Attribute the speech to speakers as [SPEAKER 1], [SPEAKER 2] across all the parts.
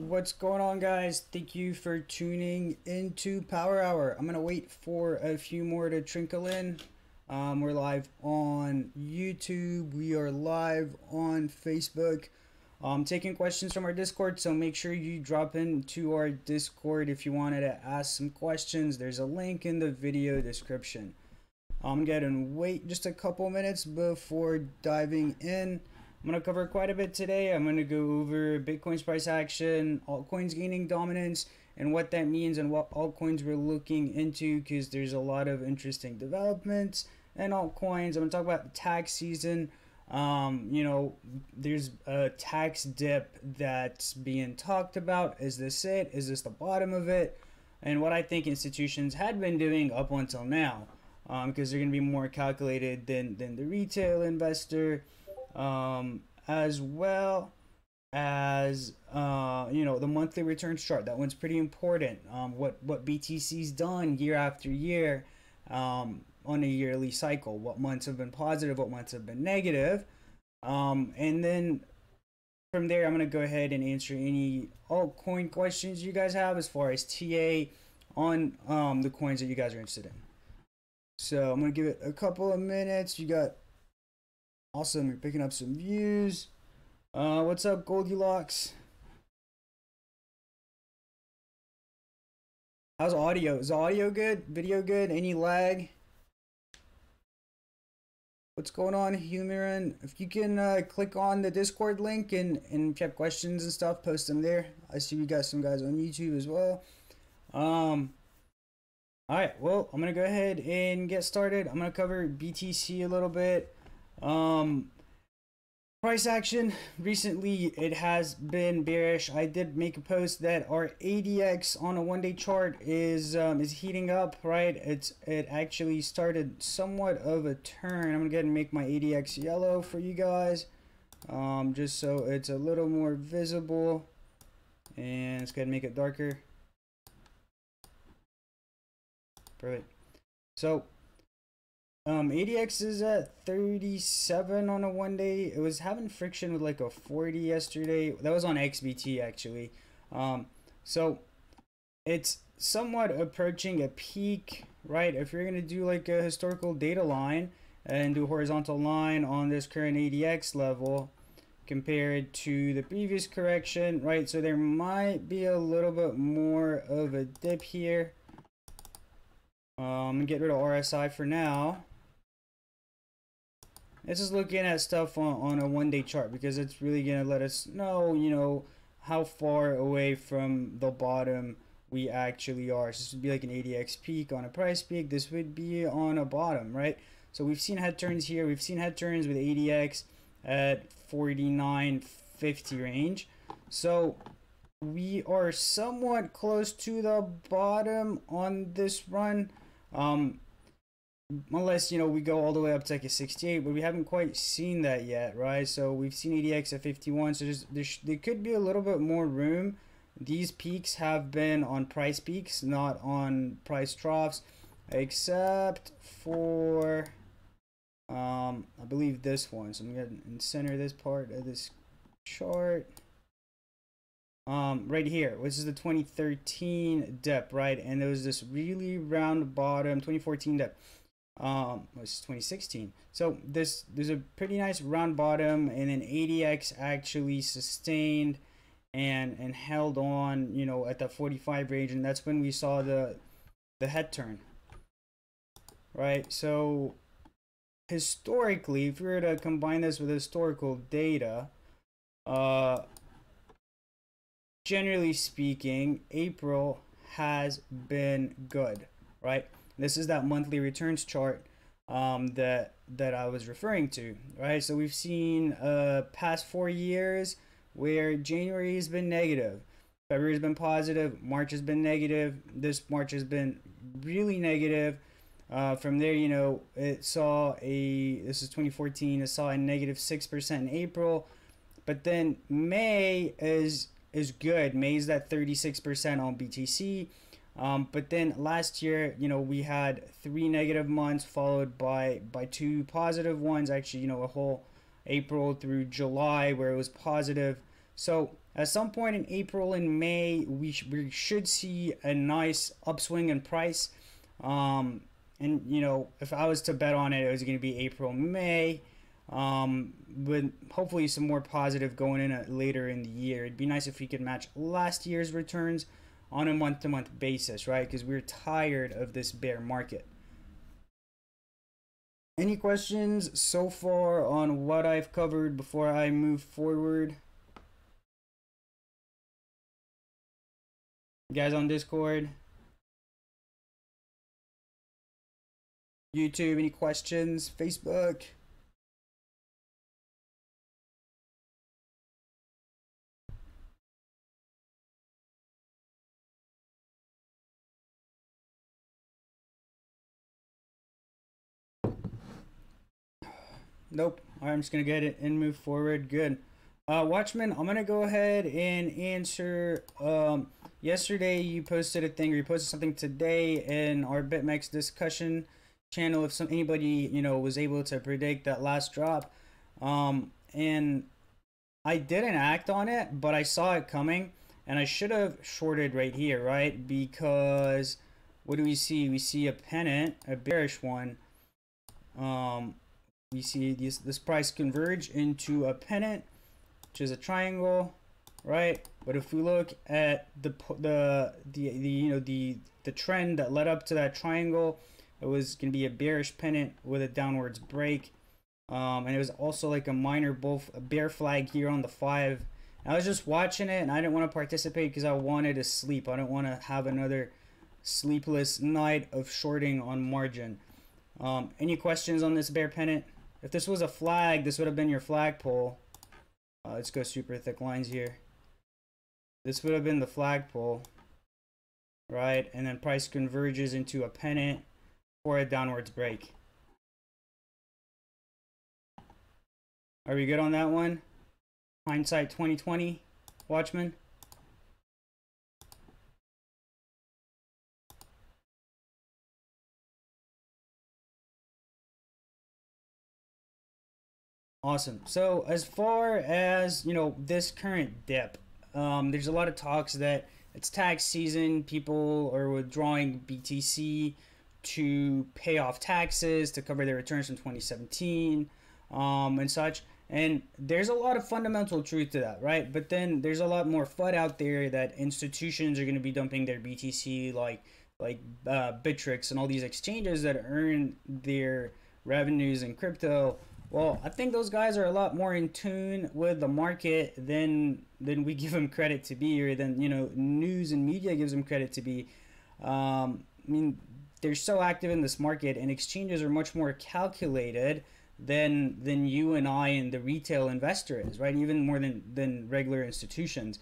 [SPEAKER 1] What's going on, guys? Thank you for tuning into Power Hour. I'm gonna wait for a few more to trickle in. We're live on YouTube. We are live on Facebook. Taking questions from our Discord, so make sure you drop into our Discord if you wanted to ask some questions. There's a link in the video description. I'm gonna wait just a couple minutes before diving in. I'm going to cover quite a bit today. I'm going to go over Bitcoin's price action, altcoins gaining dominance, and what that means and what altcoins we're looking into, because there's a lot of interesting developments and altcoins. I'm going to talk about the tax season. There's a tax dip that's being talked about. Is this it? Is this the bottom of it? And what I think institutions had been doing up until now, because they're going to be more calculated than the retail investor. As well as the monthly returns chart. That one's pretty important. What BTC's done year after year on a yearly cycle. What months have been positive, what months have been negative. And then from there, I'm going to go ahead and answer any altcoin questions you guys have as far as TA on the coins that you guys are interested in. So I'm going to give it a couple of minutes. You got awesome, you're picking up some views. What's up, Goldilocks? How's audio? Is the audio good? Video good? Any lag? What's going on, Humiran? If you can click on the Discord link and if you have questions and stuff, post them there. I see we got some guys on YouTube as well. Alright, well, I'm gonna go ahead and get started. I'm gonna cover BTC a little bit. Price action recently, it has been bearish. I did make a post that our ADX on a one-day chart is heating up, right? It actually started somewhat of a turn. I'm gonna go ahead and make my ADX yellow for you guys, just so it's a little more visible, and let's go ahead and make it darker. Perfect. So ADX is at 37 on a one day. It was having friction with like a 40 yesterday. That was on XBT actually. So it's somewhat approaching a peak, right? If you're gonna do like a historical data line and do a horizontal line on this current ADX level compared to the previous correction, right? So there might be a little bit more of a dip here. I'm gonna get rid of RSI for now. This is looking at stuff on a one-day chart because it's really going to let us know, how far away from the bottom we actually are. So this would be like an ADX peak on a price peak. This would be on a bottom, right? So we've seen head turns here. We've seen head turns with ADX at 49.50 range. So we are somewhat close to the bottom on this run. Unless we go all the way up to like a 68, but we haven't quite seen that yet, right? So we've seen ADX at 51, so there could be a little bit more room. These peaks have been on price peaks, not on price troughs, except for I believe this one. So I'm gonna center this part of this chart right here, which is the 2013 dip, right? And there was this really round bottom, 2014 dip. Was 2016. So there's a pretty nice round bottom, and then ADX actually sustained and held on, at the 45 range, and that's when we saw the head turn, right? So historically, if we were to combine this with historical data, generally speaking, April has been good, right? This is that monthly returns chart that I was referring to, right? So we've seen past 4 years where January has been negative, February has been positive, March has been negative. This March has been really negative. From there, it saw this is 2014. It saw a negative 6% in April, but then May is good. May is that 36% on BTC. But then last year, we had 3 negative months followed by 2 positive ones. Actually, a whole April through July where it was positive. So At some point in April and May, we should see a nice upswing in price. And you know, if I was to bet on it, it was going to be April, May, with hopefully some more positive going in later in the year. It'd be nice if we could match last year's returns on a month-to-month basis, right? Because we're tired of this bear market. Any questions so far on what I've covered before I move forward? You guys on Discord? YouTube, any questions? Facebook? Nope. Alright, I'm just gonna get it and move forward. Good. Watchman, I'm gonna go ahead and answer. Yesterday you posted a thing, or you posted something today in our BitMEX discussion channel. If anybody was able to predict that last drop, and I didn't act on it, but I saw it coming, and I should have shorted right here, right? Because what do we see? We see a pennant, a bearish one. We see this price converge into a pennant, which is a triangle, right? But if we look at the trend that led up to that triangle, it was going to be a bearish pennant with a downwards break, and it was also like a minor bear flag here on the 5. I was just watching it, and I didn't want to participate because I wanted to sleep. I didn't want to have another sleepless night of shorting on margin. Any questions on this bear pennant? If this was a flag, this would have been your flagpole. Let's go super thick lines here. This would have been the flagpole, right? And then price converges into a pennant for a downwards break. Are we good on that one? Hindsight 2020, Watchman? Awesome. So as far as this current dip, there's a lot of talks that it's tax season. People are withdrawing BTC to pay off taxes to cover their returns from 2017, and such. And there's a lot of fundamental truth to that, right? But then there's a lot more FUD out there that institutions are going to be dumping their BTC, like Bittrex and all these exchanges that earn their revenues in crypto. Well, I think those guys are a lot more in tune with the market than we give them credit to be, or than news and media gives them credit to be. I mean, they're so active in this market, and exchanges are much more calculated than you and I and the retail investor is, right? Even more than regular institutions,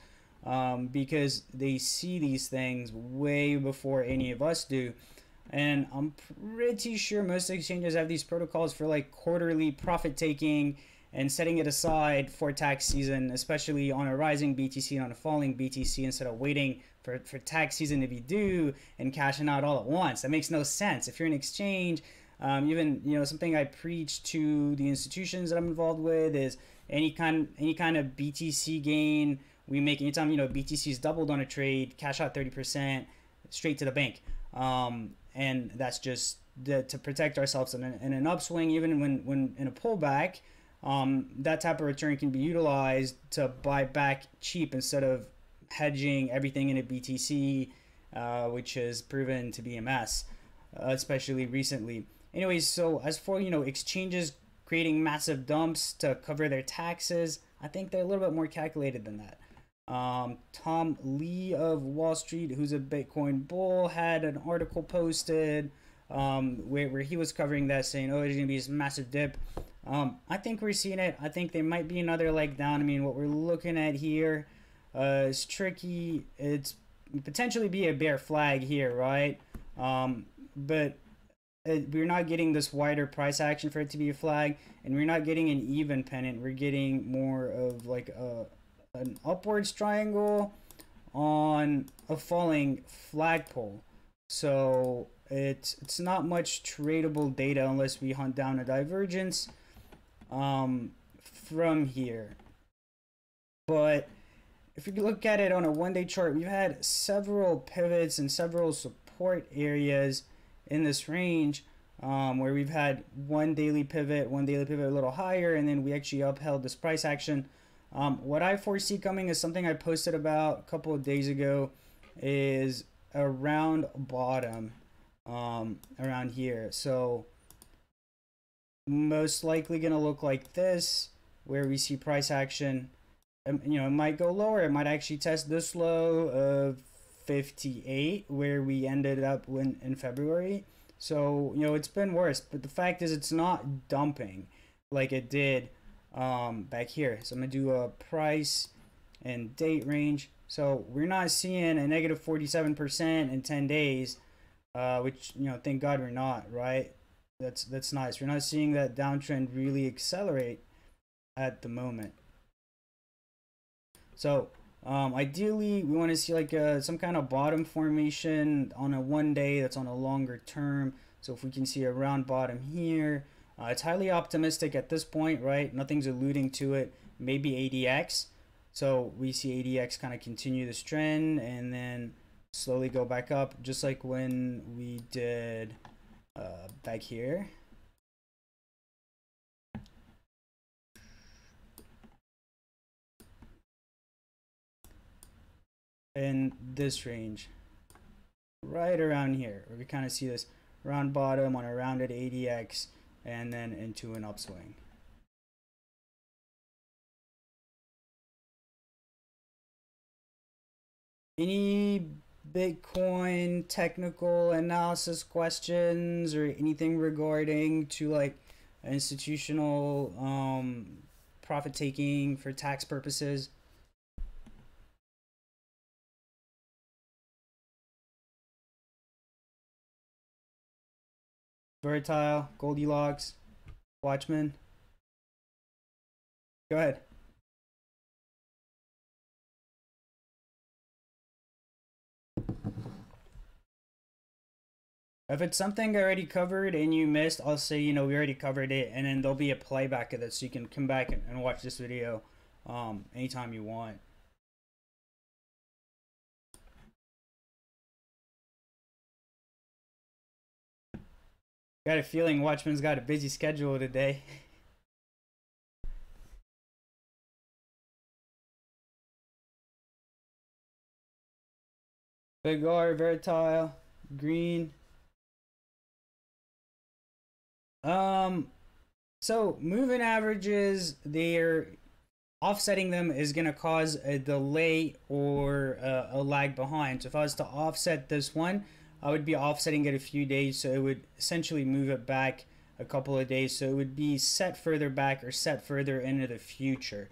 [SPEAKER 1] because they see these things way before any of us do. And I'm pretty sure most exchanges have these protocols for like quarterly profit taking and setting it aside for tax season, especially on a rising BTC and on a falling BTC, instead of waiting for tax season to be due and cashing out all at once. That makes no sense. If you're an exchange, even something I preach to the institutions that I'm involved with is any kind of BTC gain we make anytime BTC is doubled on a trade, cash out 30% straight to the bank. And that's just to protect ourselves in an upswing. Even when in a pullback, that type of return can be utilized to buy back cheap instead of hedging everything in a BTC, which has proven to be a mess, especially recently. Anyways, so as for exchanges creating massive dumps to cover their taxes, I think they're a little bit more calculated than that. Tom Lee of Wall Street, who's a Bitcoin bull, had an article posted where he was covering that, saying, oh, there's going to be this massive dip. I think we're seeing it. I think there might be another leg down. I mean, what we're looking at here is tricky. It's potentially be a bear flag here, right? But we're not getting this wider price action for it to be a flag, and we're not getting an even pennant. We're getting more of like an upwards triangle on a falling flagpole. So it's not much tradable data unless we hunt down a divergence from here. But if you look at it on a 1 day chart, we've had several pivots and several support areas in this range, where we've had one daily pivot a little higher, and then we actually upheld this price action. What I foresee coming is something I posted about a couple of days ago, is a round bottom around here. So most likely gonna look like this, where we see price action. You know, it might go lower. It might actually test this low of 58, where we ended up in February. So, you know, it's been worse, but the fact is it's not dumping like it did back here. So I'm gonna do a price and date range. So we're not seeing a negative 47% in 10 days, which, you know, thank God we're not, right? That's nice. We're not seeing that downtrend really accelerate at the moment. So ideally, we want to see like some kind of bottom formation on a 1 day that's on a longer term. So if we can see a round bottom here, it's highly optimistic at this point, right? Nothing's alluding to it. Maybe ADX. So we see ADX kind of continue this trend and then slowly go back up, just like when we did back here. In this range, right around here, where we kind of see this round bottom on a rounded ADX and then into an upswing. Any Bitcoin technical analysis questions or anything regarding to like institutional profit taking for tax purposes? Veritile, Goldilocks, Watchman. Go ahead. If it's something I already covered and you missed, I'll say, you know, we already covered it, and then there'll be a playback of this, so you can come back and watch this video anytime you want. Got a feeling Watchman's got a busy schedule today. Big R, Veritile, Green. So moving averages, they're offsetting them is going to cause a delay or a lag behind. So if I was to offset this one, I would be offsetting it a few days, so it would essentially move it back a couple of days, so it would be set further back or set further into the future.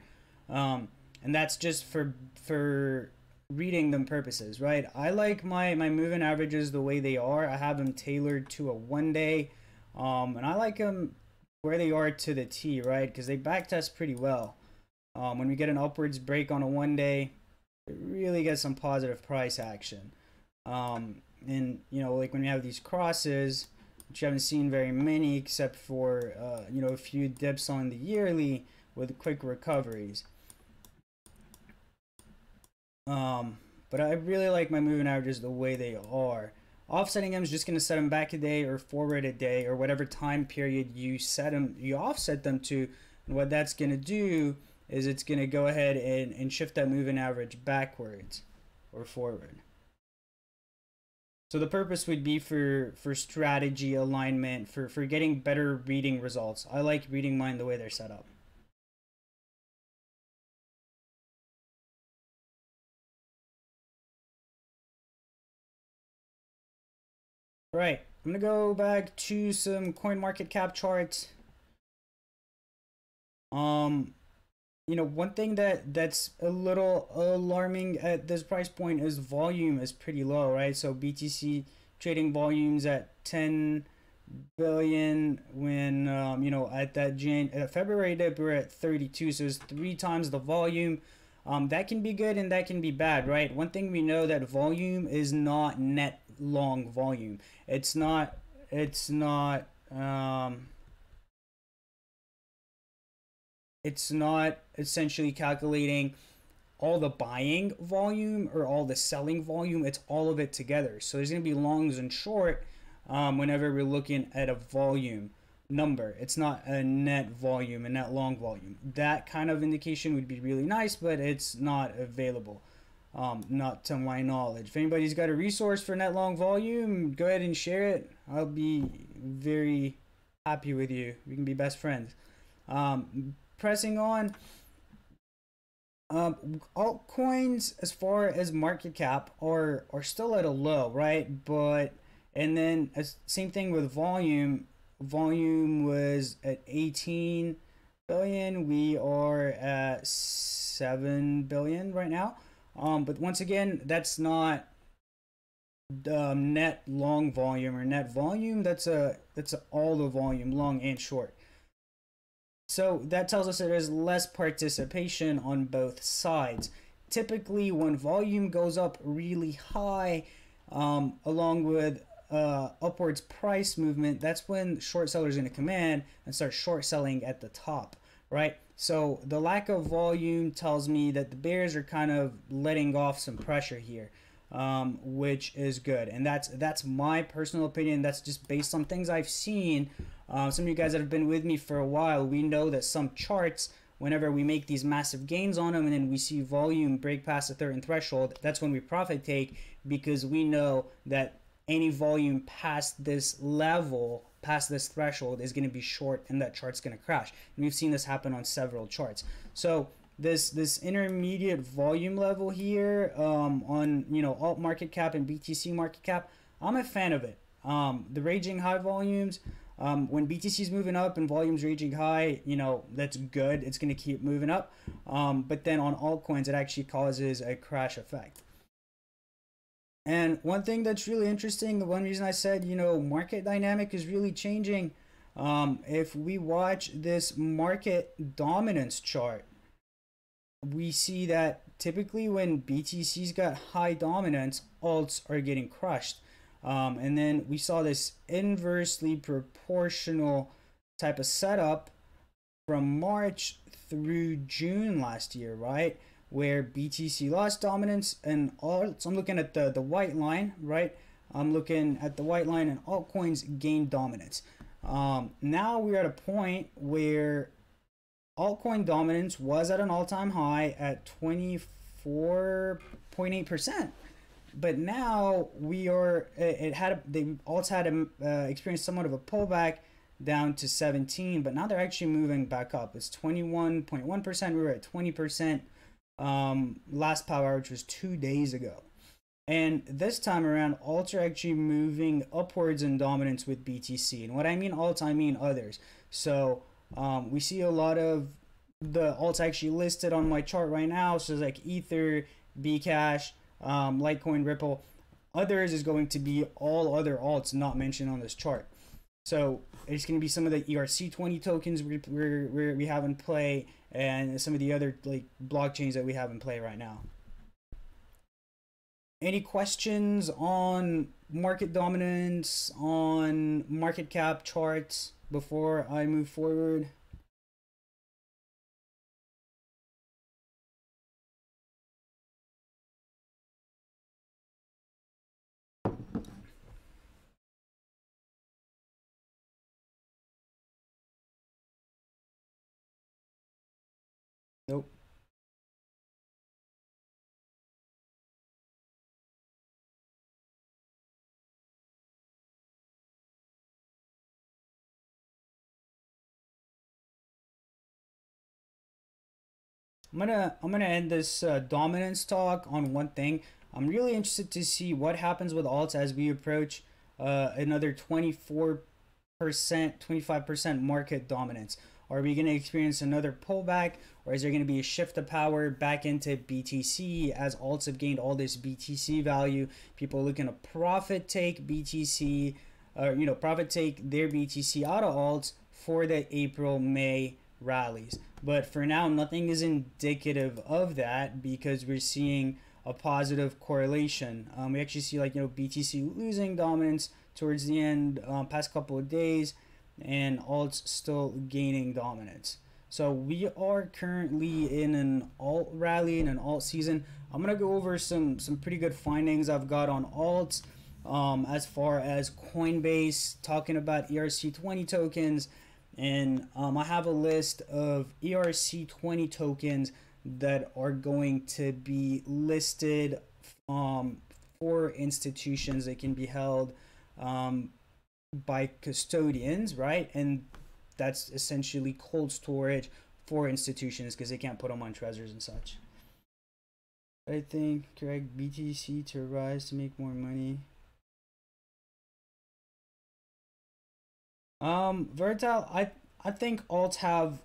[SPEAKER 1] And that's just for reading them purposes, right? I like my moving averages the way they are. I have them tailored to a 1 day, and I like them where they are to the T, right? Because they backtest pretty well. When we get an upwards break on a 1 day, it really gets some positive price action. And you know, like when we have these crosses, which you haven't seen very many except for you know, a few dips on the yearly with quick recoveries. But I really like my moving averages the way they are. Offsetting them is just going to set them back a day or forward a day or whatever time period you set them, you offset them to. And what that's going to do is it's going to go ahead and shift that moving average backwards or forward. So the purpose would be for strategy alignment, for getting better reading results. I like reading mine the way they're set up. Right, I'm gonna go back to some CoinMarketCap charts. You know, one thing that's a little alarming at this price point is volume is pretty low, right? So BTC trading volumes at 10 billion when you know, at that February dip we're at 32, so it's 3 times the volume. That can be good and that can be bad, right? One thing we know, that volume is not net long volume. It's not essentially calculating all the buying volume or all the selling volume. It's all of it together. So there's going to be longs and short whenever we're looking at a volume number. It's not a net volume, a net long volume. That kind of indication would be really nice, but it's not available. Not to my knowledge. If anybody's got a resource for net long volume, go ahead and share it. I'll be very happy with you. We can be best friends. Pressing on, altcoins as far as market cap are still at a low, right? But and then same thing with volume. Volume was at 18 billion. We are at 7 billion right now. But once again, that's not net long volume or net volume. That's all the volume, long and short. So that tells us that there's less participation on both sides. Typically, when volume goes up really high, along with upwards price movement, that's when short sellers are going to come in and start short selling at the top, right? So the lack of volume tells me that the bears are kind of letting off some pressure here, which is good. And that's my personal opinion. That's just based on things I've seen. Some of you guys that have been with me for a while, we know that some charts, whenever we make these massive gains on them and then we see volume break past a certain threshold, that's when we profit take, because we know that any volume past this level, past this threshold, is going to be short and that chart's going to crash. And we've seen this happen on several charts. So this intermediate volume level here on alt market cap and BTC market cap, I'm a fan of it. The raging high volumes, when BTC is moving up and volumes raging high, that's good. It's going to keep moving up. But then on altcoins, it actually causes a crash effect. And one thing that's really interesting, the one reason I said, market dynamic is really changing. If we watch this market dominance chart, we see that typically when BTC's got high dominance, alts are getting crushed. And then we saw this inversely proportional type of setup from March through June last year, right? Where BTC lost dominance and alts. I'm looking at the white line, right? I'm looking at the white line and altcoins gained dominance. Now we're at a point where altcoin dominance was at an all-time high at 24.8%. But now we are, alts had experienced somewhat of a pullback down to 17, but now they're actually moving back up. It's 21.1%. We were at 20% last PowerHour, which was 2 days ago. And this time around, alts are actually moving upwards in dominance with BTC. And what I mean alts, I mean others. So we see a lot of the alts actually listed on my chart right now. So it's like Ether, Bcash, Litecoin, Ripple. Others is going to be all other alts not mentioned on this chart. So it's going to be some of the ERC20 tokens we have in play, and some of the other blockchains that we have in play right now. Any questions on market dominance, on market cap charts before I move forward? Nope. I'm gonna end this dominance talk on one thing. I'm really interested to see what happens with alts as we approach another 24%, 25% market dominance. Are we going to experience another pullback, or is there going to be a shift of power back into BTC as alts have gained all this BTC value? People are looking to profit take BTC, profit take their BTC out of alts for the April-May rallies. But for now, nothing is indicative of that, because we're seeing a positive correlation. We actually see BTC losing dominance towards the end, past couple of days, and alts still gaining dominance. So we are currently in an alt rally, in an alt season. I'm gonna go over some pretty good findings I've got on alts, as far as Coinbase, talking about ERC20 tokens, and I have a list of ERC20 tokens that are going to be listed um, for institutions that can be held um, by custodians, right? And that's essentially cold storage for institutions because they can't put them on treasures and such. I think correct BTC to rise to make more money. Versatile, I think alts have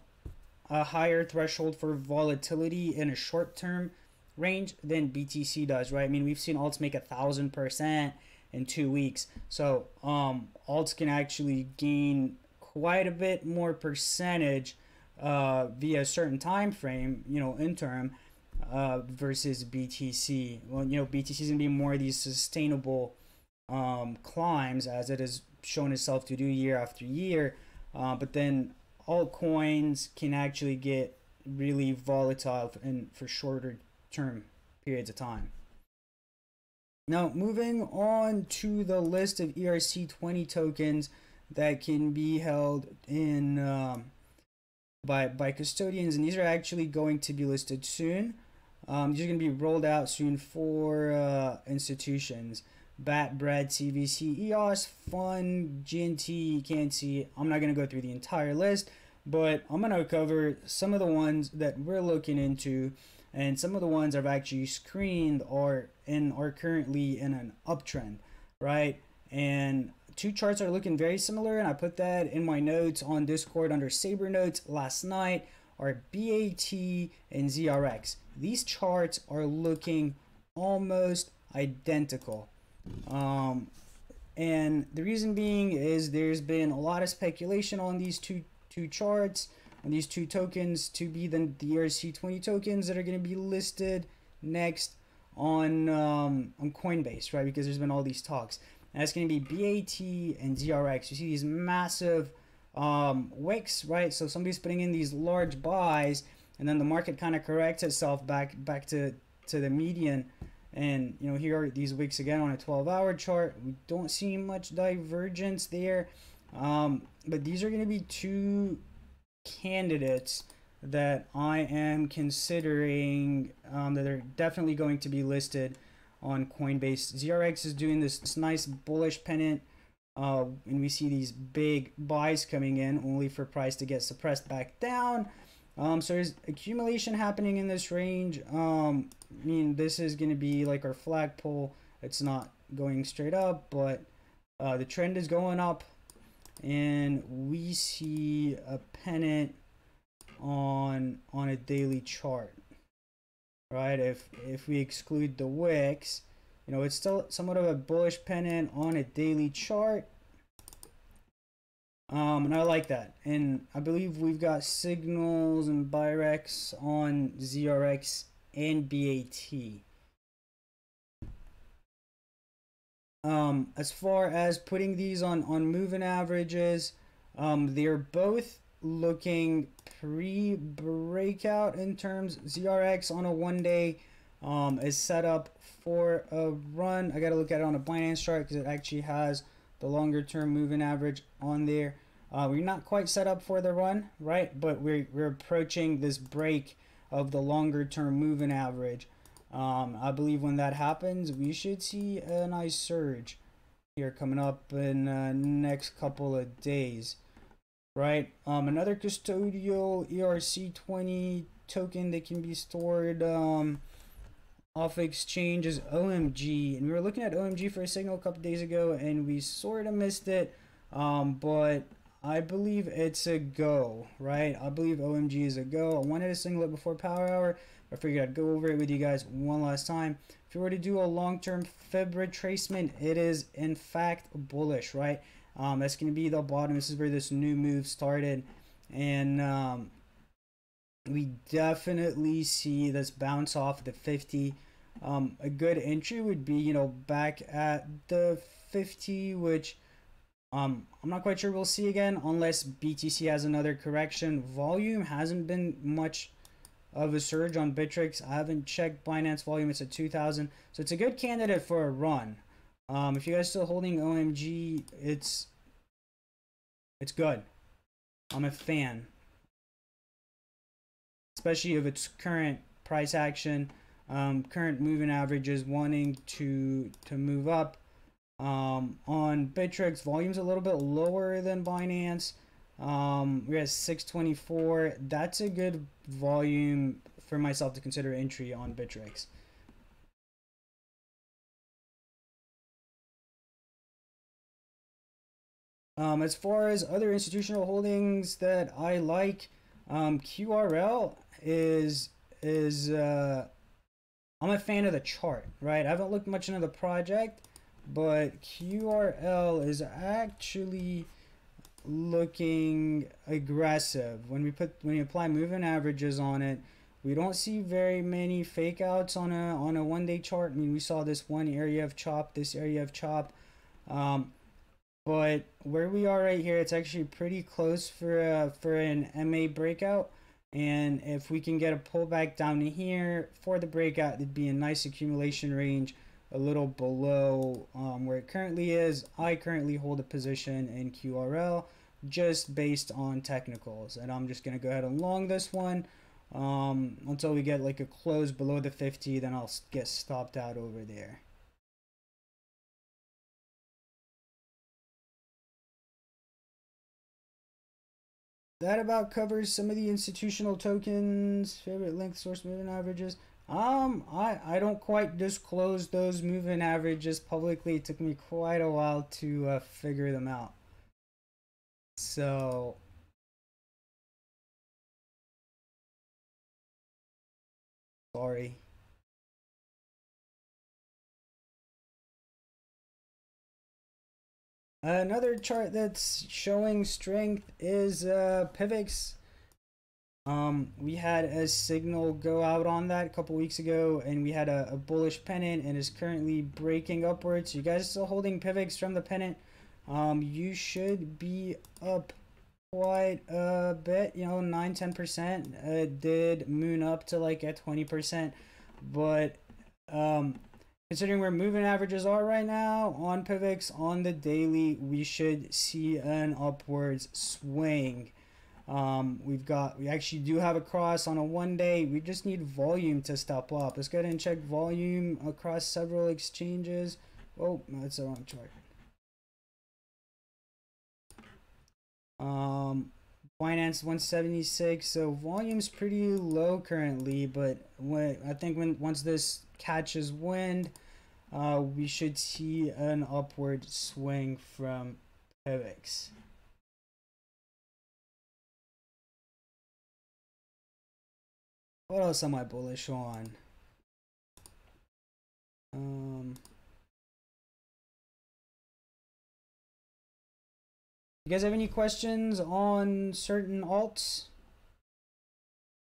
[SPEAKER 1] a higher threshold for volatility in a short term range than BTC does, right? I mean, we've seen alts make 1,000% in 2 weeks. So alts can actually gain quite a bit more percentage via a certain time frame, interim, versus BTC. Well, BTC is gonna be more of these sustainable climbs as it has shown itself to do year after year. But then altcoins can actually get really volatile and for shorter term periods of time. Now, moving on to the list of ERC20 tokens that can be held in by custodians, and these are actually going to be listed soon. These are going to be rolled out soon for institutions. BAT, BRED, CVC, EOS, FUN, GNT, KNC. I'm not going to go through the entire list, but I'm going to cover some of the ones that we're looking into, and some of the ones I've actually screened are currently in an uptrend, right? And two charts are looking very similar, and I put that in my notes on Discord under Saber Notes last night, are BAT and ZRX. These charts are looking almost identical. And the reason being is there's been a lot of speculation on these two charts, on these two tokens to be the ERC20 tokens that are going to be listed next on Coinbase, right? Because there's been all these talks. And that's going to be BAT and ZRX. You see these massive wicks, right? So somebody's putting in these large buys, and then the market kind of corrects itself back to the median. And here are these wicks again on a 12-hour chart. We don't see much divergence there, but these are going to be two candidates that I am considering that are definitely going to be listed on Coinbase. ZRX is doing this nice bullish pennant, and we see these big buys coming in only for price to get suppressed back down. So there's accumulation happening in this range. I mean, this is going to be like our flagpole. It's not going straight up, but the trend is going up, and we see a pennant on a daily chart, right? If we exclude the wicks, it's still somewhat of a bullish pennant on a daily chart. And I like that. And I believe we've got signals and Birex on ZRX and BAT. As far as putting these on moving averages, they're both looking pre-breakout in terms. ZRX on a 1-day is set up for a run. I got to look at it on a Binance chart because it actually has the longer term moving average on there. We're not quite set up for the run, right? But we're approaching this break of the longer term moving average. I believe when that happens, we should see a nice surge here coming up in next couple of days, right? Another custodial ERC20 token that can be stored off exchange is OMG, and we were looking at OMG for a signal a couple days ago, and we sort of missed it, but I believe it's a go, right? I believe OMG is a go. I wanted to single it before PowerHour. I figured I'd go over it with you guys one last time. If you were to do a long-term fib retracement, it is in fact bullish, right? That's going to be the bottom. This is where this new move started, and we definitely see this bounce off the 50. A good entry would be, back at the 50, which I'm not quite sure we'll see again unless BTC has another correction. Volume hasn't been much of a surge on Bittrex. I haven't checked Binance volume. It's at 2,000, so it's a good candidate for a run. If you guys still holding OMG, it's good. I'm a fan, especially of its current price action, current moving averages wanting to move up. On Bittrex, volume's a little bit lower than Binance. We're at 624. That's a good volume for myself to consider entry on Bittrex. As far as other institutional holdings that I like, QRL is I'm a fan of the chart, right? I haven't looked much into the project, but QRL is actually looking aggressive. When you apply moving averages on it, we don't see very many fake outs on a 1 day chart. I mean, we saw this one area of chop, this area of chop. But where we are right here, it's actually pretty close for an MA breakout. And if we can get a pullback down to here for the breakout, it'd be a nice accumulation range a little below where it currently is. I currently hold a position in QRL just based on technicals, and I'm just going to go ahead and long this one until we get like a close below the 50. Then I'll get stopped out over there. That about covers some of the institutional tokens. Favorite length source moving averages. I don't quite disclose those moving averages publicly. It took me quite a while to figure them out. So sorry. Another chart that's showing strength is PIVX. We had a signal go out on that a couple weeks ago, and we had a bullish pennant, and is currently breaking upwards. You guys still holding PIVX from the pennant? You should be up quite a bit, you know, 9-10%. It did moon up to like at 20%, but considering where moving averages are right now on PIVX on the daily, we should see an upwards swing. We actually do have a cross on a 1 day. We just need volume to step up. Let's go ahead and check volume across several exchanges. Oh, that's the wrong chart. Binance 176. So volume's pretty low currently, but I think once this catches wind, we should see an upward swing from PIVX. What else am I bullish on? You guys have any questions on certain alts?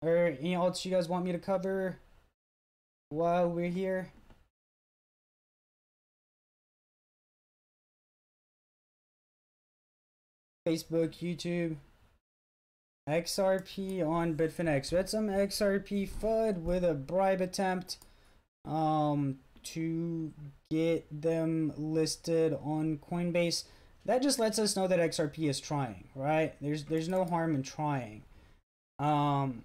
[SPEAKER 1] Or any alts you guys want me to cover while we're here? Facebook, YouTube. XRP on Bitfinex. We had some XRP FUD with a bribe attempt to get them listed on Coinbase. That just lets us know that XRP is trying, right? There's no harm in trying. As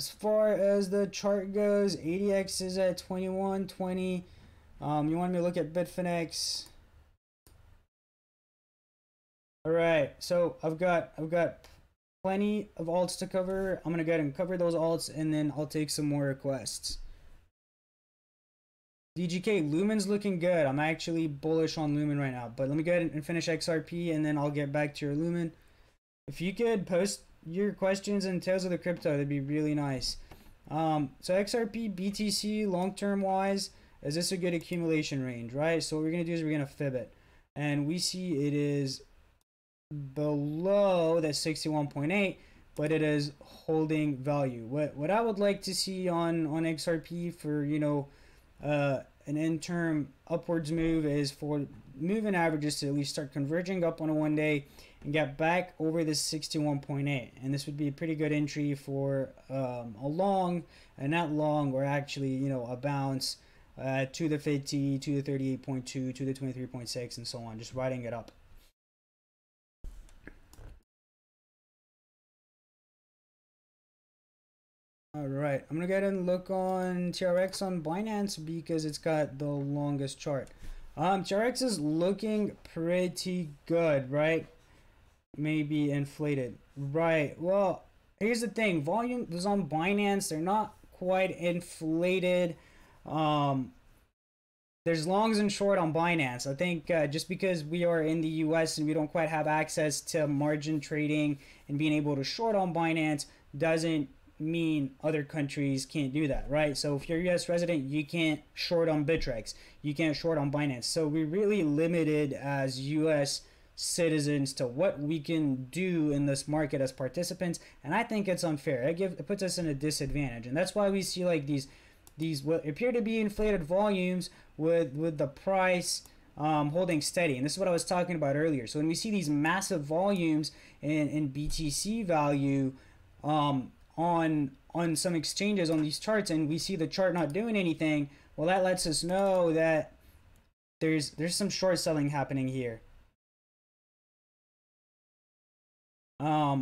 [SPEAKER 1] far as the chart goes, ADX is at 2120. You want me to look at Bitfinex? All right, so I've got plenty of alts to cover. I'm gonna go ahead and cover those alts, and then I'll take some more requests. DGK, Lumen's looking good. I'm actually bullish on Lumen right now, but let me go ahead and finish XRP, and then I'll get back to your Lumen. If you could post your questions and Tales of the Crypto, that'd be really nice. So XRP, BTC, long-term wise, is this a good accumulation range, right? So what we're gonna do is we're gonna fib it, and we see it is below that 61.8, but it is holding value. What I would like to see on XRP for, you know, an interim upwards move is for moving averages to at least start converging up on a 1 day and get back over this 61.8, and this would be a pretty good entry for a long, and not long, or actually, you know, a bounce to the 50, to the 38.2, to the 23.6, and so on, just riding it up. All right, I'm gonna go ahead and look on TRX on Binance because it's got the longest chart. TRX is looking pretty good, right? Maybe inflated, right? Well, here's the thing: volume is on Binance. They're not quite inflated. There's longs and short on Binance. I think just because we are in the US and we don't quite have access to margin trading and being able to short on Binance doesn't mean other countries can't do that, right? So if you're a US resident, you can't short on Bittrex, you can't short on Binance. So we're really limited as US citizens to what we can do in this market as participants, and I think it's unfair. It puts us in a disadvantage, and that's why we see like these what appear to be inflated volumes with the price holding steady. And this is what I was talking about earlier. So when we see these massive volumes in BTC value on some exchanges on these charts, and we see the chart not doing anything, well, that lets us know that there's some short selling happening here.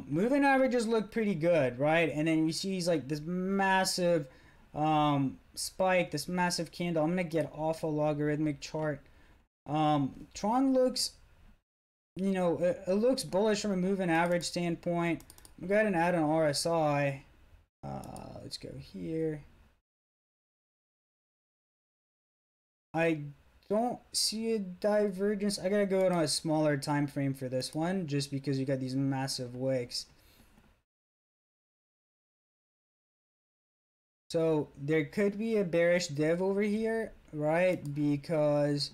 [SPEAKER 1] Moving averages look pretty good, right? And then you see like this massive spike, this massive candle. I'm gonna get off a logarithmic chart. Tron looks, you know, it looks bullish from a moving average standpoint. I'm gonna go ahead and add an RSI. Let's go here. I don't see a divergence. I gotta go on a smaller time frame for this one, just because you got these massive wicks. So there could be a bearish div over here, right? Because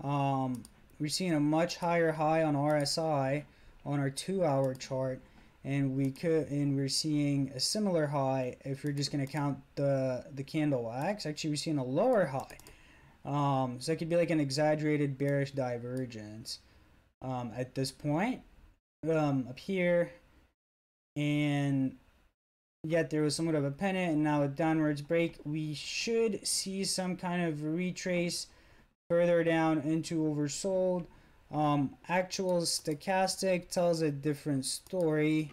[SPEAKER 1] we're seeing a much higher high on RSI on our 2-hour chart, and we're seeing a similar high if you're just gonna count the candle wax. Actually, we're seeing a lower high. So it could be like an exaggerated bearish divergence at this point up here, and yet there was somewhat of a pennant and now a downwards break. We should see some kind of retrace further down into oversold. Actual stochastic tells a different story,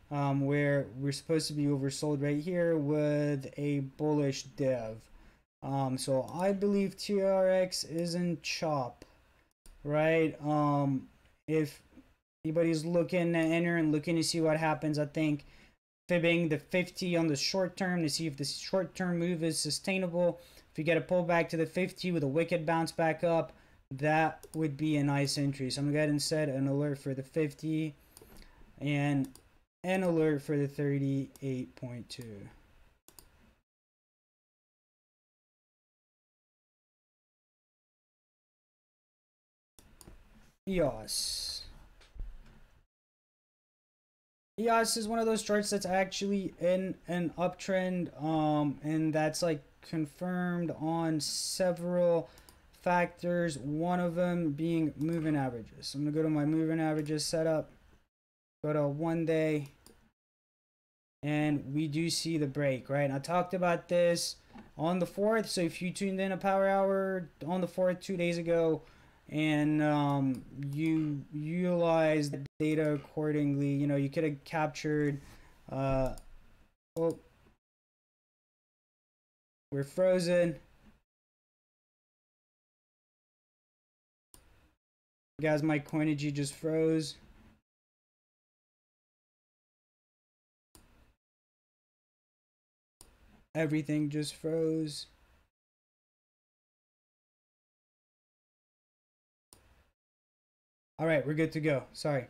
[SPEAKER 1] where we're supposed to be oversold right here with a bullish div. So I believe TRX is in chop, right? If anybody's looking to enter and looking to see what happens, I think fibbing the 50 on the short term to see if the short term move is sustainable. If you get a pullback to the 50 with a wicked bounce back up, that would be a nice entry. So I'm gonna go ahead and set an alert for the 50 and an alert for the 38.2. EOS. EOS is one of those charts that's actually in an uptrend, and that's like confirmed on several factors, one of them being moving averages. So I'm gonna go to my moving averages setup, go to 1 day, and we do see the break, right? And I talked about this on the 4th, so if you tuned in a PowerHour on the 4th 2 days ago, and you utilize the data accordingly, you know, you could have captured oh, we're frozen, guys. My Coinigy just froze. Everything just froze. All right, we're good to go. Sorry.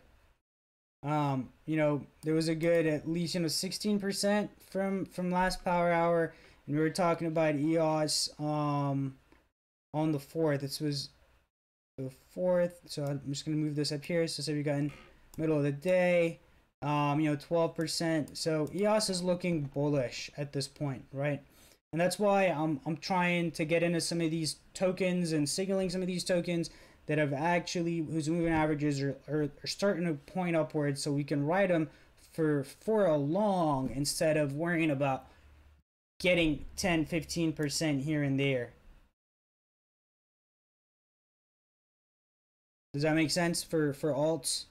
[SPEAKER 1] You know, there was a good at least, you know, 16% from last PowerHour, and we were talking about EOS on the 4th. This was the 4th, so I'm just gonna move this up here. So say we got in middle of the day, you know, 12%. So EOS is looking bullish at this point, right? And that's why I'm trying to get into some of these tokens and signaling some of these tokens that have actually, whose moving averages are starting to point upwards, so we can ride them for a long instead of worrying about getting 10-15% here and there. Does that make sense for alts?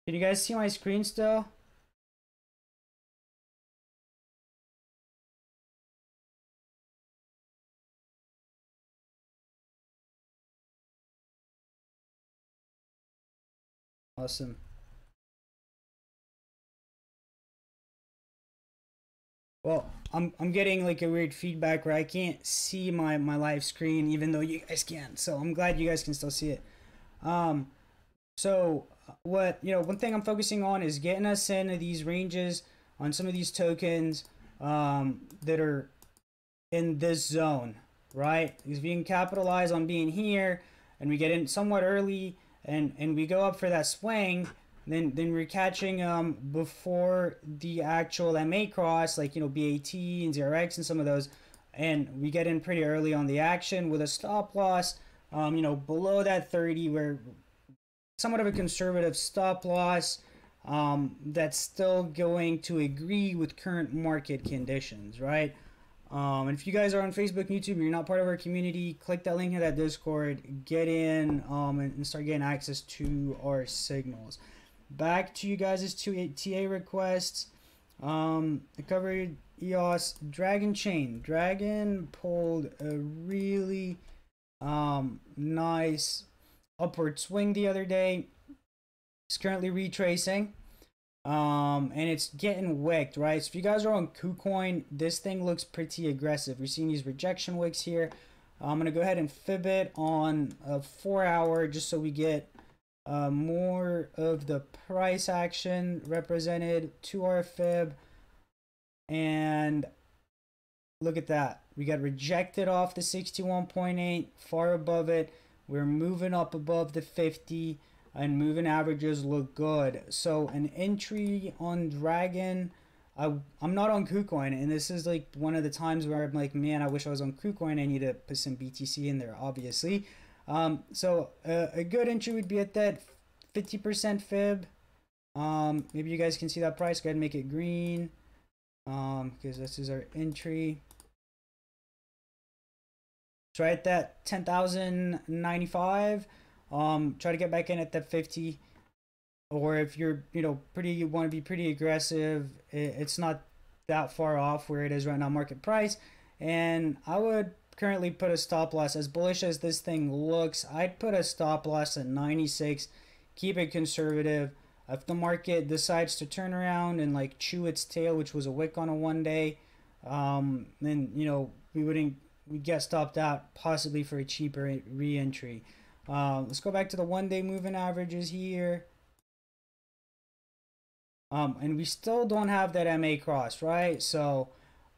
[SPEAKER 1] Can you guys see my screen still? Awesome. Well, I'm getting like a weird feedback where I can't see my live screen even though you guys can. So I'm glad you guys can still see it. Um, so what, one thing I'm focusing on is getting us into these ranges on some of these tokens that are in this zone, right? Because if we can capitalize on being here and we get in somewhat early and we go up for that swing, then we're catching before the actual MA cross, like BAT and ZRX and some of those, and we get in pretty early on the action with a stop loss below that 30, where somewhat of a conservative stop loss that's still going to agree with current market conditions, right? And if you guys are on Facebook, YouTube, and you're not part of our community, click that link in that Discord, get in and start getting access to our signals. Back to you guys' two TA requests. I covered EOS Dragon Chain. Dragon pulled a really nice upward swing the other day. It's currently retracing. And it's getting wicked, right? So if you guys are on KuCoin, this thing looks pretty aggressive. We're seeing these rejection wicks here. I'm gonna go ahead and fib it on a 4-hour just so we get more of the price action represented to our fib. And look at that, we got rejected off the 61.8, far above it. We're moving up above the 50, and moving averages look good. So an entry on Dragon, I'm not on KuCoin, and this is like one of the times where I'm like, man, I wish I was on KuCoin. I need to put some BTC in there, obviously. So a good entry would be at that 50% fib. Maybe you guys can see that price. Go ahead and make it green, because this is our entry. So right at that 10,095. Try to get back in at that 50, or if you're you want to be pretty aggressive, it's not that far off where it is right now market price. And I would currently put a stop loss, as bullish as this thing looks, I'd put a stop loss at 96. Keep it conservative. If the market decides to turn around and like chew its tail, which was a wick on a 1-day, then we'd get stopped out possibly for a cheaper re-entry. Let's go back to the 1-day moving averages here. And we still don't have that MA cross, right? So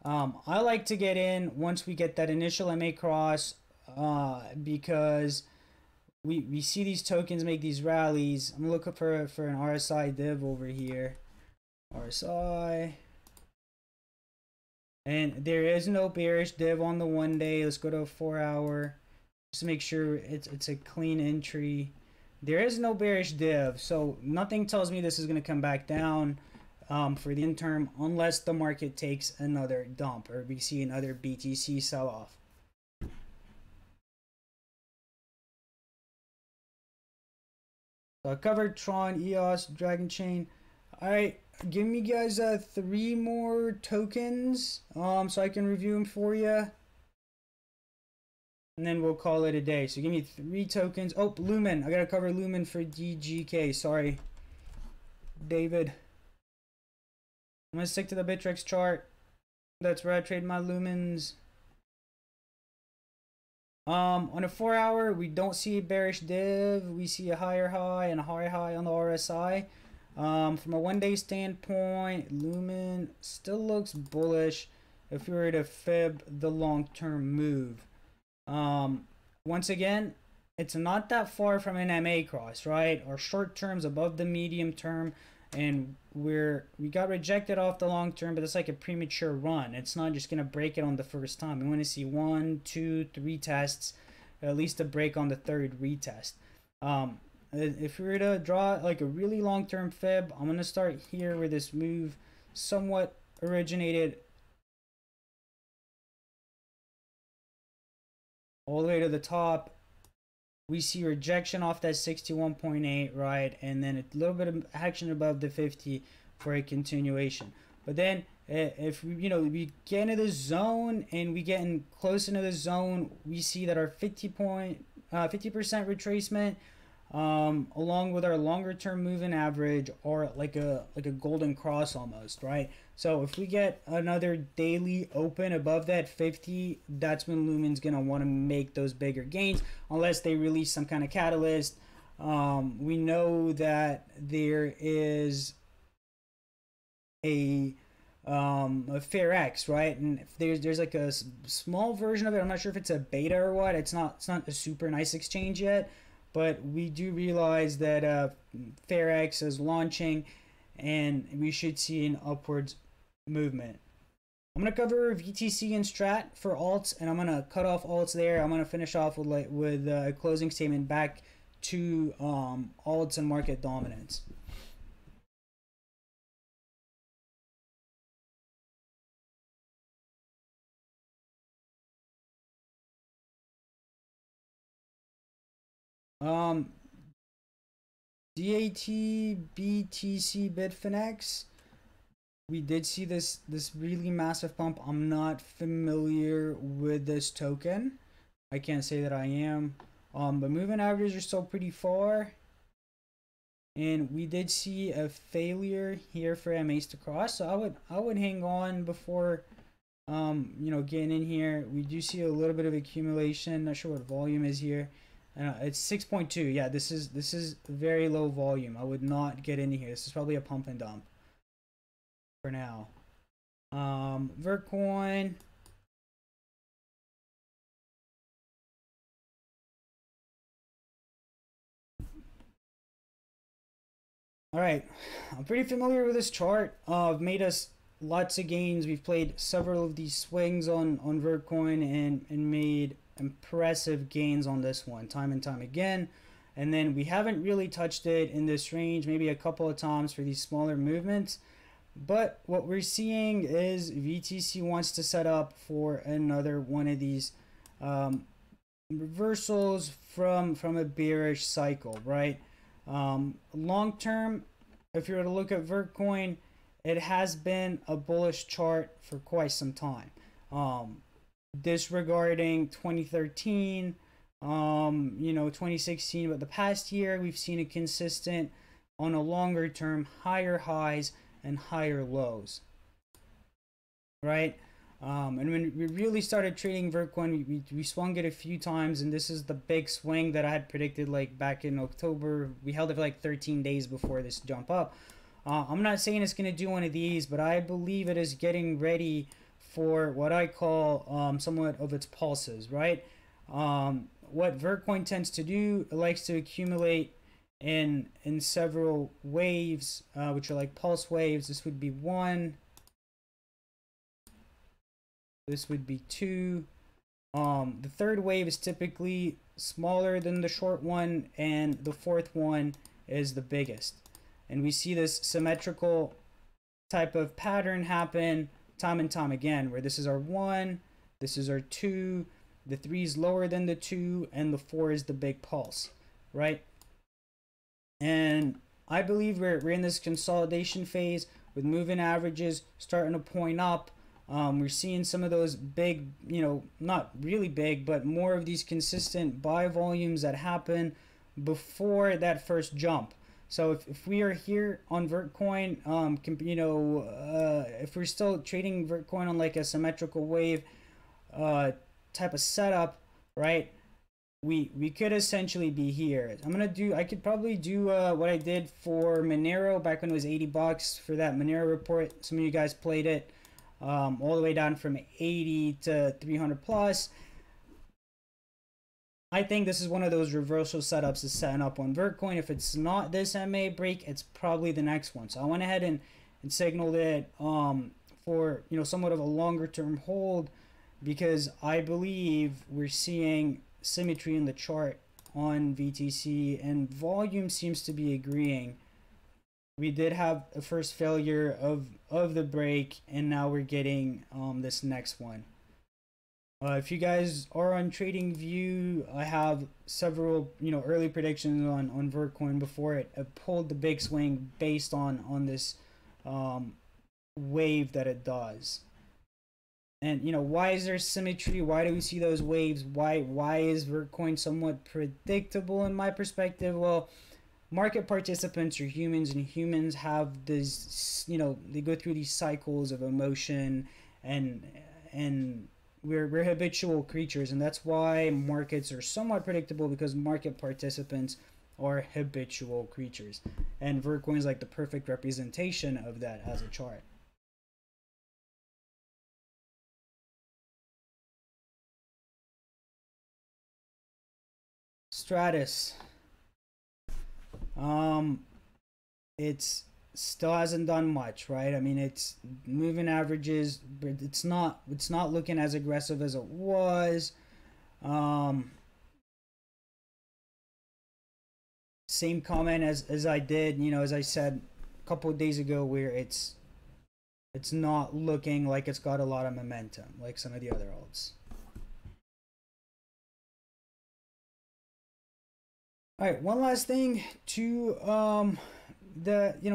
[SPEAKER 1] I like to get in once we get that initial MA cross, because we see these tokens make these rallies. I'm looking for an RSI div over here. RSI. And there is no bearish div on the 1-day. Let's go to a 4-hour. Just to make sure it's a clean entry. There is no bearish div, so nothing tells me this is going to come back down for the interim unless the market takes another dump or we see another BTC sell-off. So I covered Tron, EOS, Dragon Chain. Alright, give me guys 3 more tokens so I can review them for you. And then we'll call it a day. So give me 3 tokens. Oh, Lumen. I gotta cover Lumen for DGK. Sorry, David. I'm gonna stick to the Bittrex chart. That's where I trade my Lumens. On a 4 hour, we don't see a bearish div. We see a higher high and a higher high on the RSI. From a 1 day standpoint, Lumen still looks bullish if we were to fib the long-term move. Once again, it's not that far from an MA cross, right? Our short term's above the medium term, and we got rejected off the long term, but it's like a premature run. It's not just gonna break it on the first time. We want to see 1, 2, 3 tests, at least a break on the third retest. If we were to draw like a really long-term fib, I'm gonna start here where this move somewhat originated all the way to the top. We see rejection off that 61.8, right? And then a little bit of action above the 50 for a continuation. But then if we, we get into the zone and we get in close into the zone, we see that our 50% retracement, along with our longer term moving average, are like a golden cross almost, right? So if we get another daily open above that 50, that's when Lumen's gonna want to make those bigger gains, unless they release some kind of catalyst. We know that there is a fair X, right? And if there's like a small version of it. I'm not sure if it's a beta or what. It's not a super nice exchange yet, but we do realize that fair X is launching, and we should see an upwards movement. I'm gonna cover VTC and Strat for alts, and I'm gonna cut off alts there. I'm gonna finish off with a closing statement back to alts and market dominance. DAT, BTC, Bitfinex. We did see this really massive pump. I'm not familiar with this token. I can't say that I am. But moving averages are still pretty far. And we did see a failure here for MAs to cross. So I would hang on before getting in here. We do see a little bit of accumulation. Not sure what volume is here. It's 6.2. Yeah, this is very low volume. I would not get into here. This is probably a pump and dump for now. Vertcoin. All right, I'm pretty familiar with this chart. I've made us lots of gains. We've played several of these swings on Vertcoin and made impressive gains on this one time and time again. And then we haven't really touched it in this range, maybe a couple of times for these smaller movements. But what we're seeing is VTC wants to set up for another one of these reversals from a bearish cycle, right? Long term, if you were to look at Vertcoin, it has been a bullish chart for quite some time. Disregarding 2013, 2016, but the past year we've seen a consistent on a longer term higher highs and higher lows, right? And when we really started trading Vertcoin, we swung it a few times, and this is the big swing that I had predicted like back in October. We held it for like 13 days before this jump up. I'm not saying it's going to do one of these, but I believe it is getting ready for what I call somewhat of its pulses, right? What Vertcoin tends to do, it likes to accumulate in several waves, which are like pulse waves. This would be 1. This would be 2. The third wave is typically smaller than the short one, and the fourth one is the biggest. And we see this symmetrical type of pattern happen time and time again, where this is our 1, this is our 2, the 3 is lower than the 2, and the 4 is the big pulse, right? And I believe we're in this consolidation phase with moving averages starting to point up. We're seeing some of those big, not really big, but more of these consistent buy volumes that happen before that first jump. So if we are here on Vertcoin, if we're still trading Vertcoin on like a symmetrical wave type of setup, right? We could essentially be here. I could probably do what I did for Monero back when it was $80 for that Monero report. Some of you guys played it, all the way down from 80 to 300 plus. I think this is one of those reversal setups is setting up on Vertcoin. If it's not this MA break, it's probably the next one. So I went ahead and signaled it for somewhat of a longer term hold, because I believe we're seeing symmetry in the chart on VTC and volume seems to be agreeing. We did have a first failure of the break, and now we're getting this next one. If you guys are on TradingView, I have several early predictions on Vertcoin before it pulled the big swing based on this wave that it does. And why is there symmetry? Why do we see those waves? Why is Vertcoin somewhat predictable in my perspective? Well, market participants are humans, and humans have this they go through these cycles of emotion, and we're habitual creatures, and that's why markets are somewhat predictable, because market participants are habitual creatures, and Vertcoin is like the perfect representation of that as a chart. Stratus, it's still hasn't done much, right? I mean, it's moving averages, but it's not looking as aggressive as it was. Same comment as I did, as I said a couple of days ago, where it's not looking like it's got a lot of momentum like some of the other alts. All right, one last thing to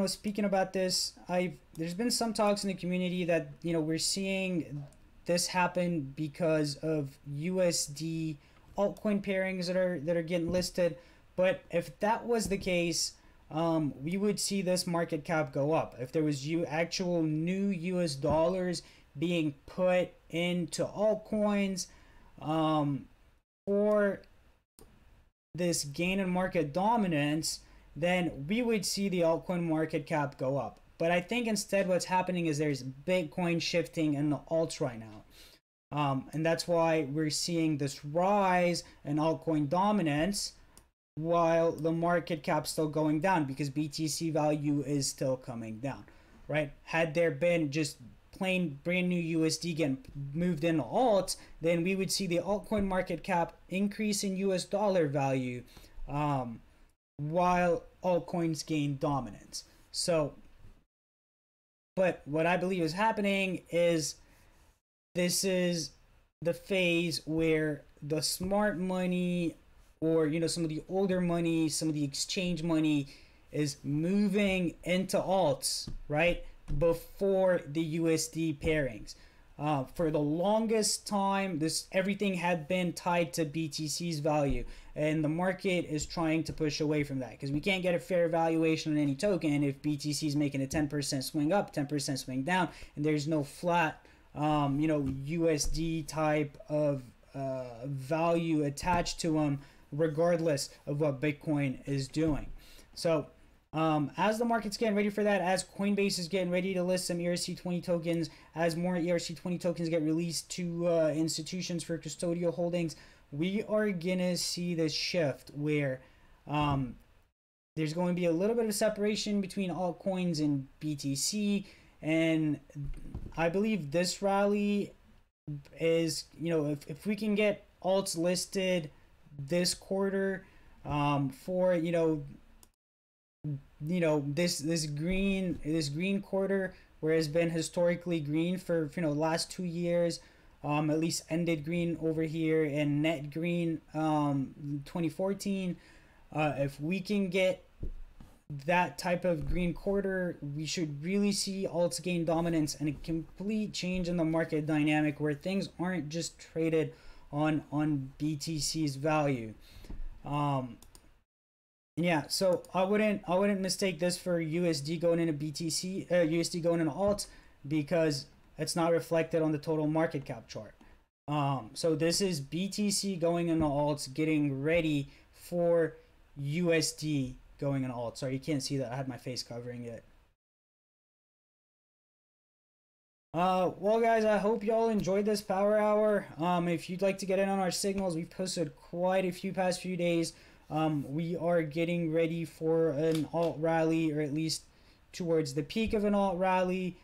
[SPEAKER 1] speaking about this, there's been some talks in the community that we're seeing this happen because of USD altcoin pairings that are getting listed. But if that was the case, we would see this market cap go up if there was actual new US dollars being put into altcoins for this gain in market dominance. Then we would see the altcoin market cap go up. But I think instead what's happening is there's Bitcoin shifting in the alts right now. And that's why we're seeing this rise in altcoin dominance while the market cap's still going down, because BTC value is still coming down, right? Had there been just plain brand new USD getting moved into alts, then we would see the altcoin market cap increase in US dollar value, while altcoins gain dominance. So, but what I believe is happening is this is the phase where the smart money, or some of the older money, some of the exchange money, is moving into alts, right, before the USD pairings. For the longest time, everything had been tied to BTC's value, and the market is trying to push away from that, because we can't get a fair valuation on any token if BTC is making a 10% swing up, 10% swing down, and there's no flat USD type of value attached to them, regardless of what Bitcoin is doing. So as the market's getting ready for that, as Coinbase is getting ready to list some ERC20 tokens, as more ERC20 tokens get released to institutions for custodial holdings, we are gonna see this shift where there's going to be a little bit of separation between altcoins and BTC. And I believe this rally is, if we can get alts listed this quarter, for this green quarter, where it's been historically green for the last 2 years, at least ended green over here and net green 2014. If we can get that type of green quarter, we should really see alts gain dominance and a complete change in the market dynamic, where things aren't just traded on BTC's value. Yeah, so I wouldn't mistake this for USD going into BTC, USD going into alts, because it's not reflected on the total market cap chart. So this is BTC going into alts, getting ready for USD going into alts. Sorry, you can't see that. I had my face covering it. Well, guys, I hope y'all enjoyed this power hour. If you'd like to get in on our signals, we've posted quite a few past few days. We are getting ready for an alt rally, or at least towards the peak of an alt rally.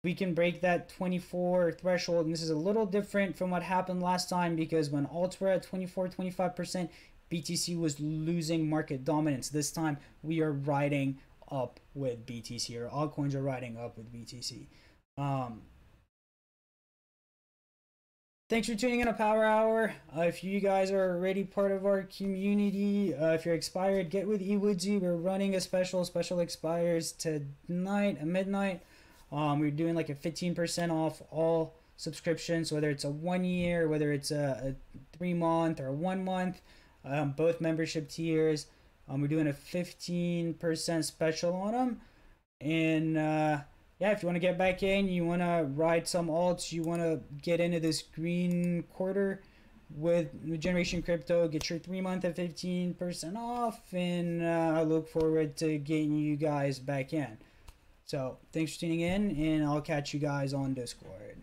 [SPEAKER 1] We can break that 24 threshold, and this is a little different from what happened last time, because when alts were at 24-25%, BTC was losing market dominance. This time we are riding up with BTC, or altcoins are riding up with BTC. Thanks for tuning in to Power Hour. If you guys are already part of our community, if you're expired, get with eWoodsy. We're running a special expires tonight at midnight. We're doing like a 15% off all subscriptions, whether it's a 1 year, whether it's a 3 month or a 1 month, both membership tiers. We're doing a 15% special on them. And yeah, if you want to get back in, you want to ride some alts, you want to get into this green quarter with Generation Crypto, get your 3 month at 15% off. And I look forward to getting you guys back in. So thanks for tuning in, and I'll catch you guys on Discord.